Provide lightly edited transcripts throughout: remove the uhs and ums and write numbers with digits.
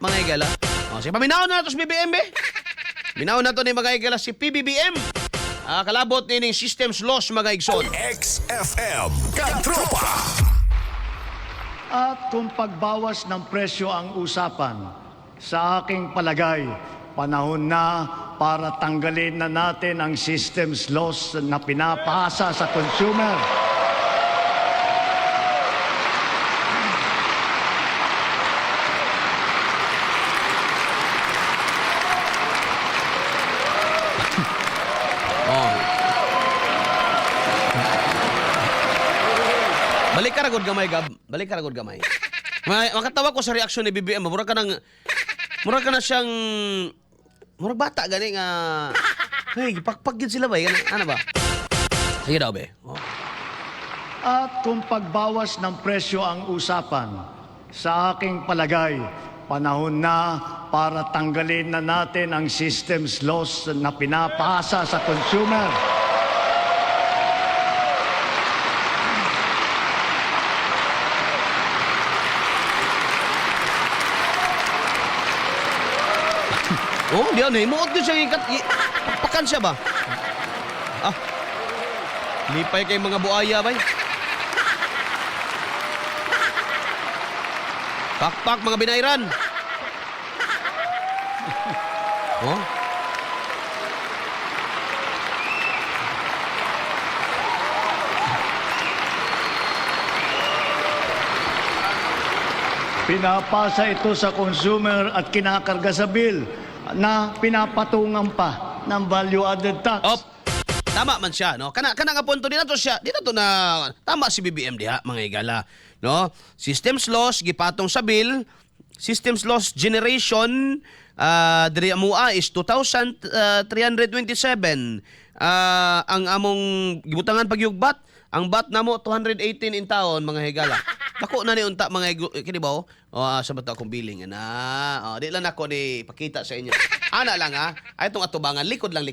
mga higala. O, sige, paminaw na ito sa BBM, be. Minaw na ito ni mga higala si PBBM. Kalabot ni ning systems loss, mga igsoon. XFM Katropa. At kung pagbawas ng presyo ang usapan, sa aking palagay, panahon na para tanggalin na natin ang systems loss na pinapasa sa consumer. Balik ka ragod gamay, Gab. Balik ka ragod gamay. Makatawa ko sa reaksyon ni BBM. Murag ka na siyang... Murag bata gani nga... Hey, pakpak yun sila ba? Ano ba? Sige daw, be. Oh. At kung pagbawas ng presyo ang usapan, sa aking palagay, panahon na para tanggalin na natin ang systems loss na pinapasa sa consumer. Oh, di ano, imuot din siya ikat. Pakpakan siya ba? Lipay kay mga buaya, bay. Pakpak, mga binayran. Oh? Pinapasa ito sa consumer at kinakarga sa bill na pinapatungan pa ng value-added tax. Op. Tama man siya, no? Kana nga punto dito siya. Dito to na tama si BBM diha, mga higala, no? Systems loss gipatong sa bill. Systems loss generation diri amua is 2,327. Ang among gibutangan pagyugbat, ang bat namo 218 in taon, mga higala. Dako na ni unta mga kini ba? Sa bata akong billing na. Di lang ako ni pakita sa inyo. Ana lang ha. Ay itong atubangan, likod lang.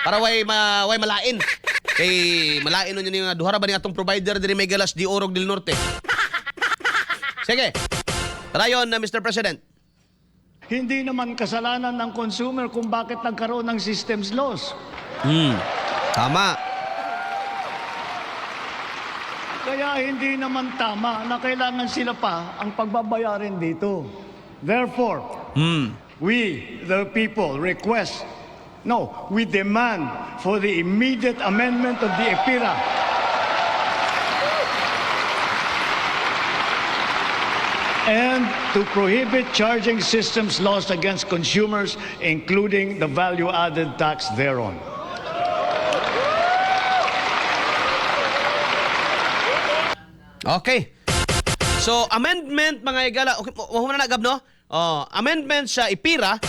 Para way malain. Kay malain nun yun yung duhara ba ni atong provider diri may galas di Orog del Norte. Sige. Rayon na Mr. President. Hindi naman kasalanan ng consumer kung bakit nagkaroon ng systems loss. Tama. Kaya hindi naman tama na kailangan sila pa ang pagbabayarin dito. Therefore, we, the people, we demand for the immediate amendment of the EPIRA. And to prohibit charging systems loss against consumers, including the value-added tax thereon. Okay. So, amendment, mga higala. Okay, muna na, Gab, no? Amendment sa IPIRA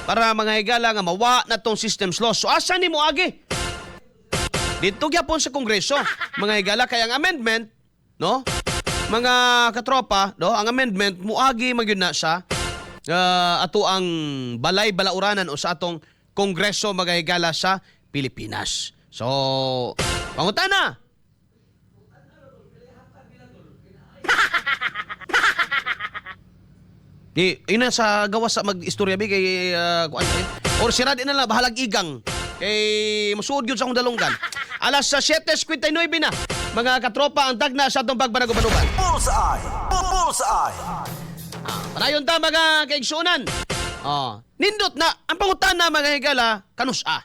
para mga higala nga mawa na tong systems loss. So, asa ni mo agi? Dito gyapon sa Kongreso, mga higala. Kaya ang amendment, no? Mga katropa, no? Ang amendment, muagi magyud na sa ato ang balay balauranan o sa atong Kongreso, mga higala sa Pilipinas. So, pangutana. Ina sa gawas sa mag-istorya bi kay or sira din na lang bahalag igang kay musuod gyud sa akong dalunggan. Alas sa 7:59 na mga katropa ang tagna sa atong pagbanagubanugan. Bullseye. Panayon ta mga kaigsunan. Nindot na ang pangutana mga higala kanusa.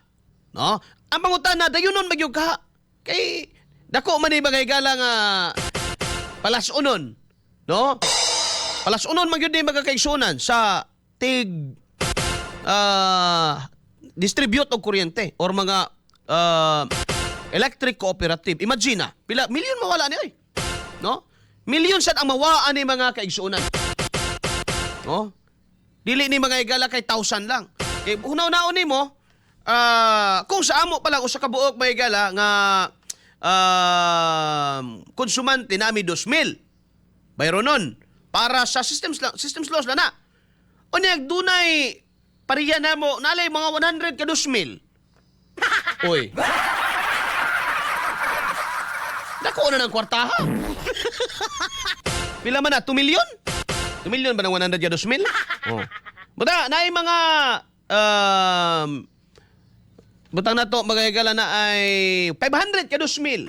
No? Ang pangutana dayunon magyug ka kay dako man ni mga higala nga palasunon. No? Palasunon man gyud ni mga kaigsunan sa distribute og kuryente or mga electric cooperative. Imagine pila milyon mawala ni ay. No? Milyon sad ang mawaan ni mga kaigsunan. No? Dili ni mga higala kay 1,000 lang. Kay hunaw-naon nimo kung sa amo pa lang usa ka buok mga higala nga konsumante nami 2,000. Bayro nun para sa systems loss na. Unyag dunay pariya na mo nalay mga 100 ka 2,000. Oy. Dako na ng kwartaha. Pila man na 2 milyon? 2 million ba ng 100 ka 2,000? Oh. Buta, naay mga butang na to, mga higala na ay 500 ka 2,000.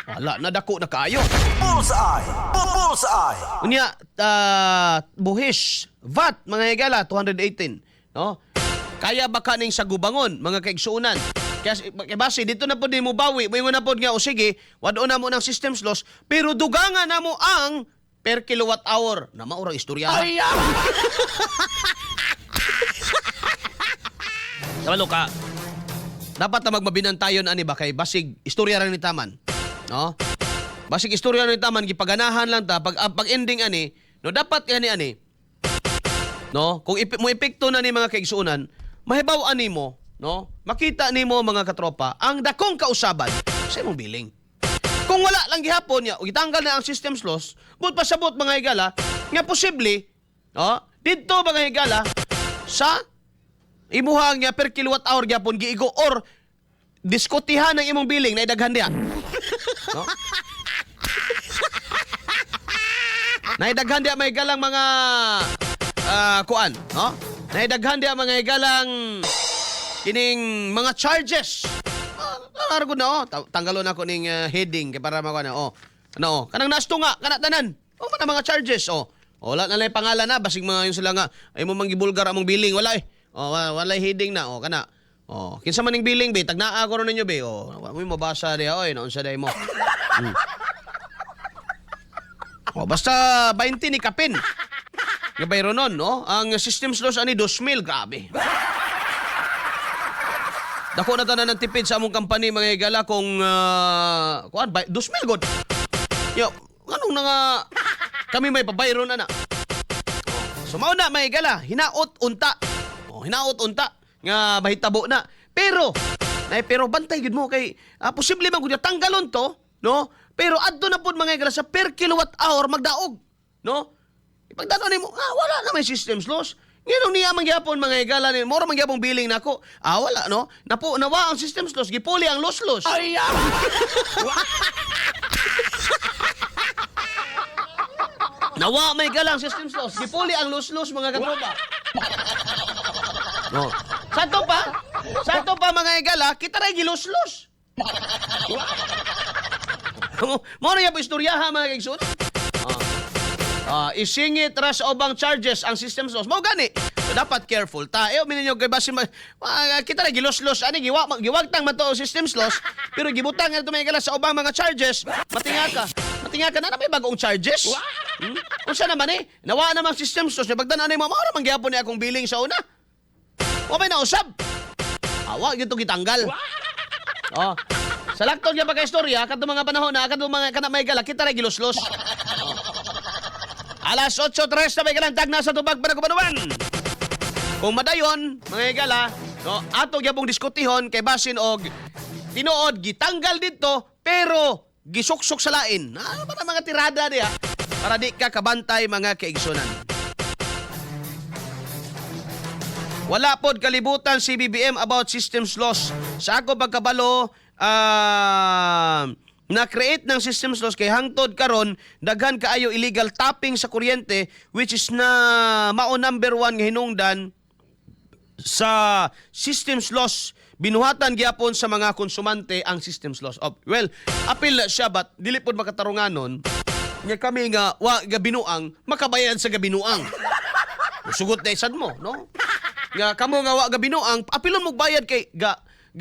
Wala, nadako na kayo. Bullseye! Bullseye! Unya, buhis, VAT, mga higala, 218. No? Kaya baka ning sa gubangon, mga kaigsuunan. Kaya base, dito na po din mo bawi. May na po nga, o sige, wado na mo ng systems loss, pero dugangan na mo ang per kilowatt hour. Na maurang istorya. Ay, Kabalo ka. Dapat na magmabinantayon ani ba kay basig istorya ra ni taman. No? Basig istorya ra ni taman gipaganahan lang ta pag ending ani, no dapat ani. No? Kung mo epekto na ni mga kaigsuunan, mahibaw ani mo, no? Makita nimo mga katropa ang dakong kausaban sa imong billing. Kung wala lang gihapon niya, o gitanggal na ang systems loss, but pasabot mga higala, nga posible, no? Dito mga higala, sa imuhang niya per kilowatt hour gyapon giigo or diskutihan ng imong billing na idaghan diha. No? Naidaghan diha may galang mga kuan, no? Naidaghan diha mga galang kining mga charges. Argo na tanggalon ako ning heading kay para makuha na ano kanang nasto nga kana tanan. Man mga charges wala na lang pangalan na basig mga yun sila nga ay mo manggibulgar among billing wala eh. Walay heading na kana. Kinsa man ning billing be tagnaa ko ron ninyo be. Mo mabasa diha oy naunsa day mo. Basta 20 ni kapin. Nga bayro nun, no? Ang systems loss ani 2,000, grabe. Dako na tanan ng tipid sa among company mga higala kung 2,000 god. Yo, anong nga kami may pabayro na. So mao na mga higala, hinaot unta. Hinaot unta nga mahitabo na. Pero bantay gid mo kay posible man gud tanggalon to, no? Pero adto na pud mga higala sa per kilowatt hour magdaog, no? Ipagdano nimo, wala na may systems loss. Ngano niya mangyapon mga higala ni mora mangyapong billing nako. Wala no. Nawa ang systems loss, gipuli ang loss. Ay. Nawa may galang systems loss, gipuli ang loss mga katropa. No. Sato pa mga higala, kita ray gilos. Mo na ya istoryaha mga kaigsoon. Isingit ras obang charges ang systems loss. Mao gani. So, dapat careful ta. Mininyo kay basi kita na gilos-los ani giwagtang man to systems loss pero gibutang nga may gala sa obang mga charges. Matinga ka na may bagong charges. Unsa naman nawa namang systems loss pagdan ani mo mao man gyapon ni akong billing sa una. O may nausab. Awa gito gitanggal. Sa laktod nga pagka-istorya kadto mga panahon na kadto mga kana may gala kita ra gilos-los. Alas 8:03 na may galang tagna sa tubag para kumanuman. Kung madayon, mga higala, no, ato gyapong diskutihon kay basin og tinuod gitanggal dito pero gisuksok sa lain. Para mga tirada diha para di ka kabantay mga kaigsunan. Wala pod kalibutan si BBM about systems loss. Sa ako pagkabalo, na-create ng systems loss kay hangtod karon daghan kaayo illegal tapping sa kuryente which is na mao number 1 nga hinungdan sa systems loss. Binuhatan gyapon sa mga konsumante ang systems loss. Well, apil siya but dili pod makatarunganon nya kami nga wa gabinuang makabayad sa gabinuang. Sugot na isad mo, no? Nga kamo nga wa gabinuang apilon mo bayad kay ga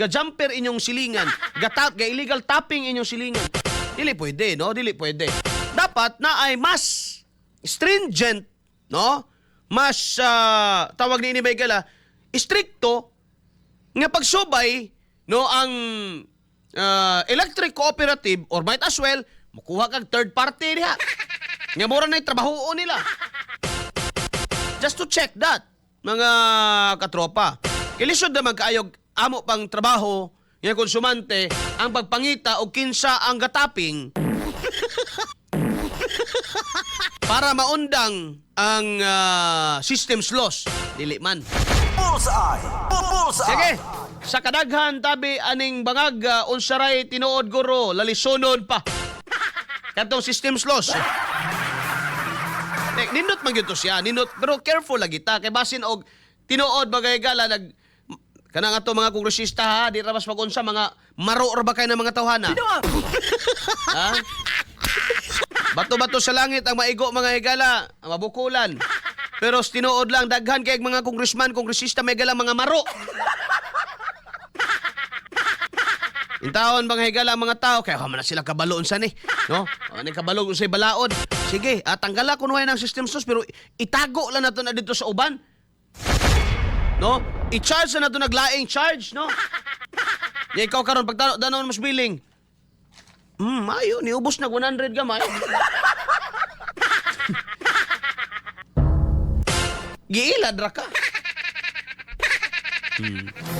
jumper inyong silingan, ga illegal tapping inyong silingan. Dili pwede, no? Dili pwede. Dapat na ay mas stringent, no? Mas tawag ni ini gala, stricto nga pagsubay no ang electric cooperative or might as well mukuha kag third party diha. Nga mura na trabaho nila. Just to check that, mga katropa. Kilisod naman kaayog amo pang trabaho yung konsumante ang pagpangita o kinsa ang gataping para maundang ang systems loss. Dili man. Bullseye! Sige, sa kadaghan tabi aning bangag unsaray tinuod guro lalisonon pa katong systems loss. Nindot man gyud to siya, nindot pero careful lagi ta kay basin og tinuod bagay gala kanang ato mga kongresista ha, di ra mas pag-unsa mga maro ra ba kay ng mga tawhana? Ha? Bato-bato sa langit ang maigo mga higala, ang mabukulan. Pero tinuod lang daghan kay mga congressman, kongresista may gala mga maro. Intawon mga higala ang mga tao kaya man na sila kabaloon sa ni, no? Ani kabaloon sa balaod. Sige, tanggala kuno ng system sus pero itago lang nato na dito sa uban. No? I-charge na nato naglaing charge, no? Ya ikaw karon pag danon mas billing. Mayo ni ubos na 100 gamay. Giilad ra ka.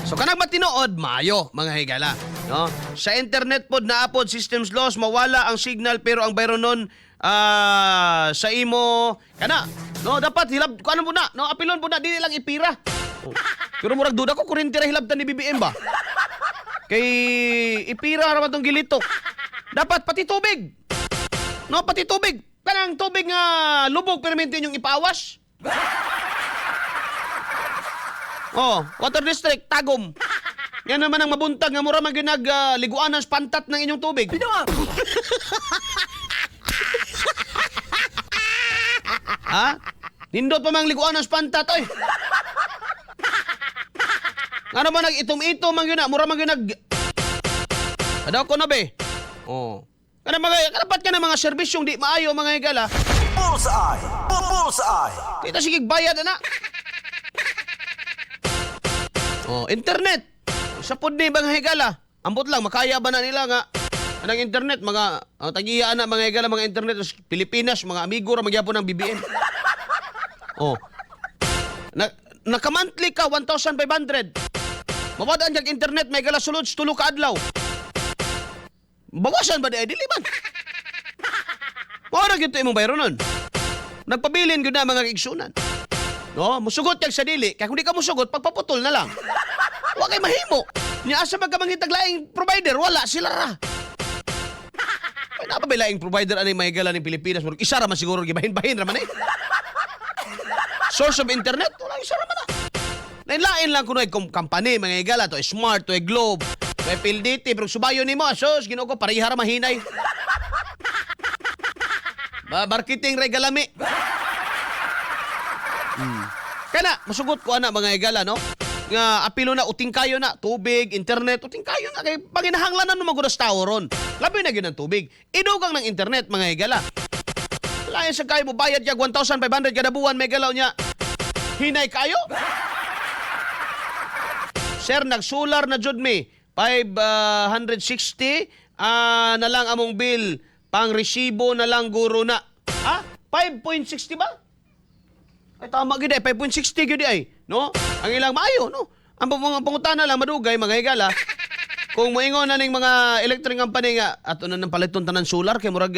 So kanang matinood mayo mga higala, no? Sa internet pod na apod systems loss mawala ang signal pero ang bayronon sa imo kana no dapat hilab kuno po na no apilon po na dili lang ipira. Pero murag duda ko kuryente ra hilabtan ni BBM ba? Kay ipira ra man tong gilitok. Dapat pati tubig. No, pati tubig. Kanang tubig nga lubog permente yung ipawas. Oh, Water District, Tagum. Yan naman ang mabuntag nga mura maginag liguan ng pantat ng inyong tubig. Ha? Nindot pa mang liguan ng pantat, oy. Nga naman nag-itom-itom mang yun na, mura mang yun nag... Adaw ko na be. Oh. Kanapat ka ng mga serbisyong di maayo mga higala. Bullseye! Bullseye! Kita sige bayad na. Oh, internet. Sa pod ni mga higala. Ambot lang makaya ba na nila nga anang internet mga tagiyaan na mga higala mga internet sa Pilipinas mga amigo ra magyapon ng BBM. Oh. Naka-monthly ka 1,500. Mawadaan jag internet may higala sulod tulo ka adlaw. Bawasan ba di man? Mora gyud imong bayro nun. Nagpabilin gyud na mga igsunan. No, musugot kag sa dili, kay kung di ka musugot pagpaputol na lang. Wa kay mahimo. Nya asa ba ka mangitag laing provider wala sila ra. Ay napabilaing provider ani mahigala ni Pilipinas, murag isa ra man siguro gibahin-bahin ra man eh. Source of internet wala isa ra man na. Lain lang kuno ay company mga higala to Smart to Globe. May PLDT, pero subayo ni mo, sos, ginoo ko, parihara mahinay. Marketing regalami. Kana, masugot ko ana mga higala, no? Nga, apilo na, uting kayo na, tubig, internet, uting kayo na, kay panginahanglan na numagunas tao ron. Labi na yun ng tubig. Inugang ng internet, mga higala. Lain sa kayo mo, bayad yag 1,500 kada buwan, may galaw niya. Hinay kayo? Sir, nag-solar na jud mi. 560 na lang among bill. Pang resibo na lang guro na. Ha? 5.60 ba? Ay tama gid ay 5.60 gid ay, no? Ang ilang maayo, no? Ang pangutana lang madugay mga higala. Kung moingon na ning mga electric company nga ato na nang paliton tanan solar kay murag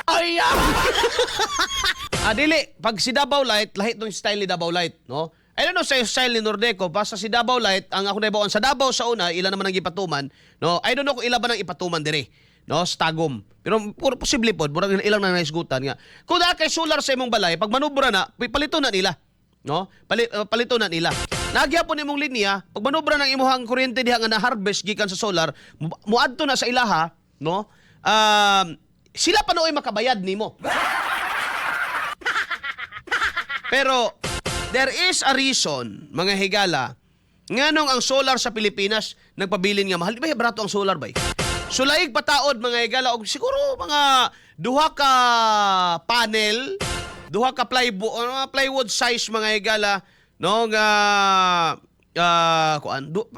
ay dili pag si Davao Light lahi tong style ni Davao Light, no? I don't know sa style ni Nordeco, basta si Davao Light, ang ako naibawan sa Davao sa una, ilan naman ang ipatuman, no? I don't know kung ilan ba nang ipatuman dire, no? Sa Tagum. Pero posible po, murag ilang nang naisgutan nga. Kung da kay solar sa imong balay, pag manubra na, palito na nila, no? Palito na nila. Nagyapon imong linya, pag manubra ng imuhang kuryente diha nga na harvest gikan sa solar, muadto na sa ilaha, no? Sila pa nooy makabayad nimo. Pero there is a reason, mga higala, nganong ang solar sa Pilipinas nagpabilin nga mahal. Di ba barato ang solar ba? Sulaig pataod mga higala og siguro mga duha ka panel, duha ka plywood size mga higala, no nga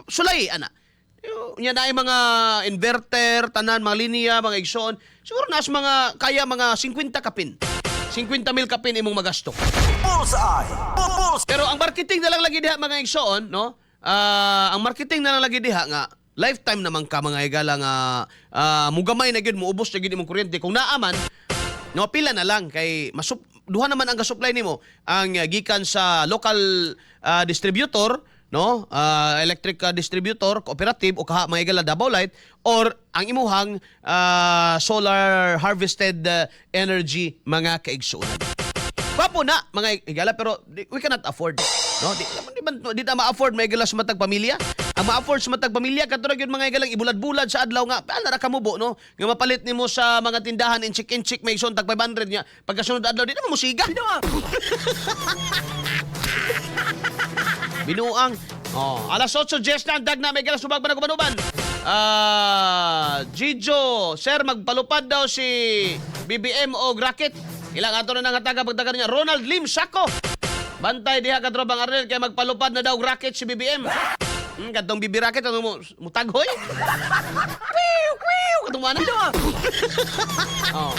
sulay ana. Nya na ay mga inverter, tanan mga linya, mga igsoon. Siguro nas mga kaya mga 50 kapin. 50,000 kapin imong magasto. Bullseye! Pero ang marketing na lang lagi diha mga igsoon, no? Ang marketing na lang lagi diha nga lifetime naman ka mga higala nga mugamay na gyud muubos na gyud imong kuryente kung naaman no pila na lang kay duha naman ang ga-supply nimo ang gikan sa local distributor, no? Electric distributor, cooperative o kaha mga higala Davao Light or ang imuhang solar harvested energy mga kaigsuonan. Gwapo na mga igala pero we cannot afford. No, di na ma-afford mga igala sa matag pamilya. Ang ma-afford sa matag pamilya katulad yun mga igalang ibulad-bulad sa adlaw nga. Ala ra kamubo no. Nga mapalit nimo sa mga tindahan inchik may son tag 500 niya. Pagkasunod adlaw di na musiga. Binuang. Oh, alas 8:10 na ang dag na may galas subag ba na kumanuban. Gijo, sir magpalupad daw si BBM o Rocket. Ilang ato na nangataga pagtaga niya. Ronald Lim Sako. Bantay diha ka trobang Arnel kay magpalupad na daw Rocket si BBM. Katong BB Rocket ano mo mutaghoy. Katong mana. Oh.